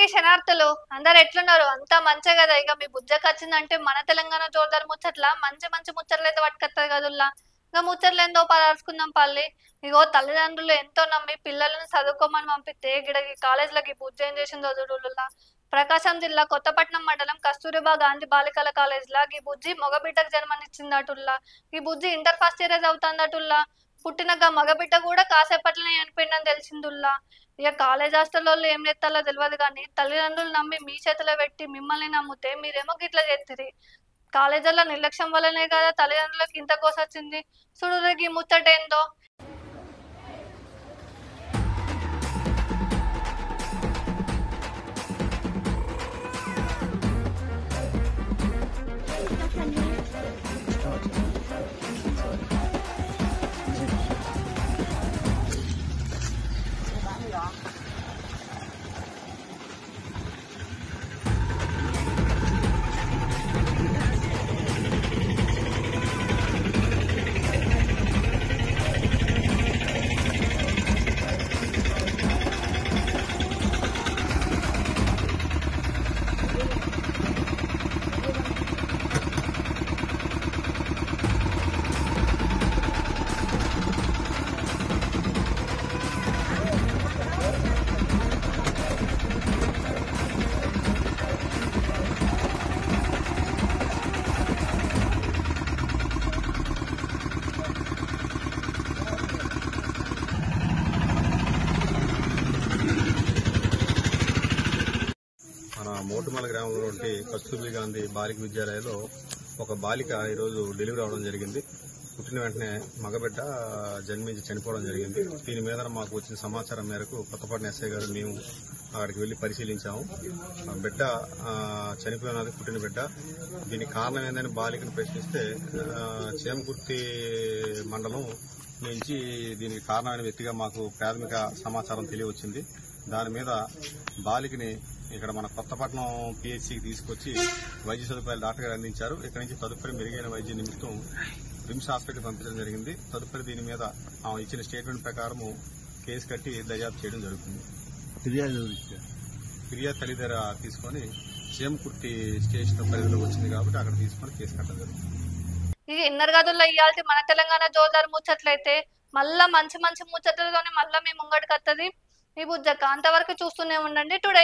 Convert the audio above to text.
అందరికీ శనార్థులు. అందరు ఎట్లున్నారు? అంతా మంచే గదా! ఇగ మీ బుజ్జకచ్చిందంటే మన తెలంగాణ జోరుదార్ ముచ్చట్ల మంచి మంచి ముచ్చట్లయితే పట్టుకత్తది గదుల్లా. ఇగ ముచ్చట్లేందో పరాసుకుందాం పల్లి. ఇగో తల్లిదండ్రులు ఎంతో నమ్మి పిల్లలను చదువుకోమని పంపిస్తే గిడ కాలేజ్‌లకి బుజ్జేం చేసిందో చూడుల్లా. ప్రకాశం జిల్లా కొత్తపట్నం మండలం కస్తూరిబా గాంధీ బాలికల కాలేజ్‌ల గీ బుజ్జి మగబిడ్డకు జన్మనిచ్చిందటుల్లా. ఈ బుజ్జి ఇంటర్ ఫస్ట్ ఇయరే చదువుతాందటుల్లా. పుట్టిన గా మగబిడ్డ కూడా కాసేపట్లనే చనిపోయిండని తెలిసిందుల్లా. ఇక కాలేజ్ హాస్టల్లోళ్ళు ఏం చేస్తారో తెలవదు కానీ తల్లిదండ్రులు నమ్మి మీ చేతిలో పెట్టి మిమ్మల్ని నమ్మితే మీరేమో గిట్ల చేత్తిరి. కాలేజీల్లో నిర్లక్ష్యం వల్లనే కదా తల్లిదండ్రులకు ఇంత గోసొచ్చింది. చూడుర్రి గీ ముచ్చటేందో. మన మోటుమల గ్రామంలో కస్తూరి గాంధీ బాలిక విద్యాలయంలో ఒక బాలిక ఈరోజు డెలివరీ అవడం జరిగింది. పుట్టిన వెంటనే మగబిడ్డ జన్మించి చనిపోవడం జరిగింది. దీని మీద మాకు వచ్చిన సమాచారం మేరకు కొత్తపట్నం ఎస్ఐ గారు మేము అక్కడికి వెళ్లి పరిశీలించాము. బిడ్డ చనిపోయినది పుట్టిన బిడ్డ. దీనికి కారణం ఏందని బాలికను ప్రశ్నిస్తే చేమకుర్తి మండలం నుంచి దీనికి కారణమైన వ్యక్తిగా మాకు ప్రాథమిక సమాచారం తెలియవచ్చింది. దాని మీద బాలికని ఇక్కడ మన కొత్తపట్నం పిహెచ్సికి తీసుకొచ్చి వైద్య సదుపాయాలు డాక్టర్ గారు అందించారు. ఇక్కడ నుంచి తదుపరి మెరుగైన వైద్య నిమిత్తం రిమ్స్ హాస్పిటల్కి పంపించడం జరిగింది. తదుపరి దీని మీద ఇచ్చిన స్టేట్మెంట్ ప్రకారం కేసు కట్టి దర్యాప్తు చేయడం జరుగుతుంది. ఫిర్యాదు తల్లిదండ్రుల తీసుకొని చేమకుర్తి స్టేషన్ పరిధిలో వచ్చింది కాబట్టి అక్కడ తీసుకొని కేసు కట్టడం జరుగుతుంది. ఇక ఇన్నర్ గదుల్లో ఇయ్యాల్సి మన తెలంగాణ జోరుదార్ ముచ్చట్లయితే మళ్ళా మంచి మంచి ముచ్చట్లతోనే మళ్ళా మీ ముంగడికి వస్తుంది ఈ బుజ్జక్క. అంతవరకు చూస్తూనే ఉండండి టుడే.